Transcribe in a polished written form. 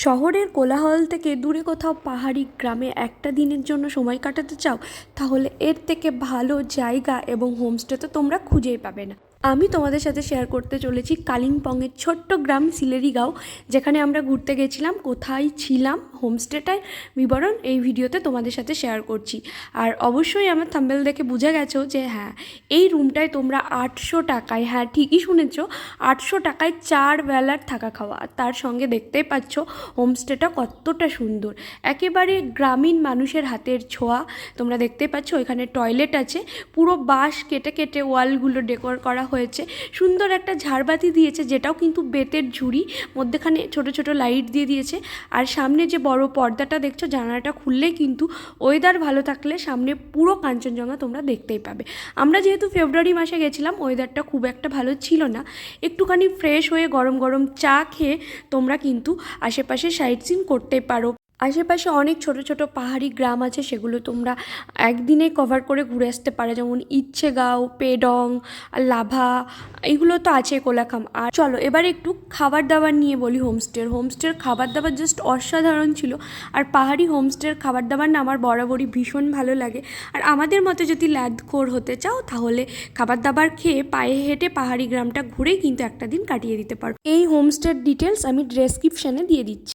শহরের কোলাহল থেকে দূরে কোথাও পাহাড়ি গ্রামে একটা দিনের জন্য সময় কাটাতে চাও, তাহলে এর থেকে ভালো জায়গা এবং হোমস্টে তো তোমরা খুঁজেই পাবে না। আমি তোমাদের সাথে শেয়ার করতে চলেছি কালিম্পংয়ের ছোট্ট গ্রাম সিলেরিগাঁও, যেখানে আমরা ঘুরতে গেছিলাম। কোথায় ছিলাম, হোমস্টেটার বিবরণ এই ভিডিওতে তোমাদের সাথে শেয়ার করছি। আর অবশ্যই আমার থাম্বনেল দেখে বুঝে গেছো যে হ্যাঁ, এই রুমটায় তোমরা 800 টাকায়, হ্যাঁ ঠিকই শুনেছো, 800 টাকায় 4 বেলার থাকা খাওয়া। আর তার সঙ্গে দেখতেই পাচ্ছ হোমস্টেটা কতটা সুন্দর, একেবারে গ্রামীণ মানুষের হাতের ছোঁয়া। তোমরা দেখতেই পাচ্ছ ওইখানে টয়লেট আছে, পুরো বাঁশ কেটে কেটে ওয়ালগুলো ডেকোর করা হয়েছে। সুন্দর একটা ঝাড়বাতি দিয়েছে, যেটাও কিন্তু বেতের ঝুড়ি, মধ্যেখানে ছোট ছোট লাইট দিয়ে দিয়েছে। আর সামনে যে বড় পর্দাটা দেখছো, জানালাটা খুললেই কিন্তু ওয়েদার ভালো থাকলে সামনে পুরো কাঞ্চনজঙ্ঘা তোমরা দেখতেই পাবে। আমরা যেহেতু ফেব্রুয়ারি মাসে গেছিলাম, ওয়েদারটা খুব একটা ভালো ছিল না। একটুখানি ফ্রেশ হয়ে গরম গরম চা খেয়ে তোমরা কিন্তু আশেপাশে সাইট সিন করতে পারো। আশেপাশে অনেক ছোট ছোট পাহাড়ি গ্রাম আছে, সেগুলো তোমরা একদিনে কভার করে ঘুরে আসতে পারো, যেমন ইচ্ছেগাঁও, পেডং, লাভা, এইগুলো তো আছে, কোলাখাম। আর চলো এবার একটু খাবার দাবার নিয়ে বলি। হোমস্টের খাবার দাবার জাস্ট অসাধারণ ছিল। আর পাহাড়ি হোমস্টের খাবার দাবার না আমার বরাবরই ভীষণ ভালো লাগে। আর আমাদের মতো যদি ল্যাদখোর হতে চাও, তাহলে খাবার দাবার খেয়ে পায়ে হেঁটে পাহাড়ি গ্রামটা ঘুরেই কিন্তু একটা দিন কাটিয়ে দিতে পারো। এই হোমস্টের ডিটেলস আমি ডেসক্রিপশানে দিয়ে দিচ্ছি।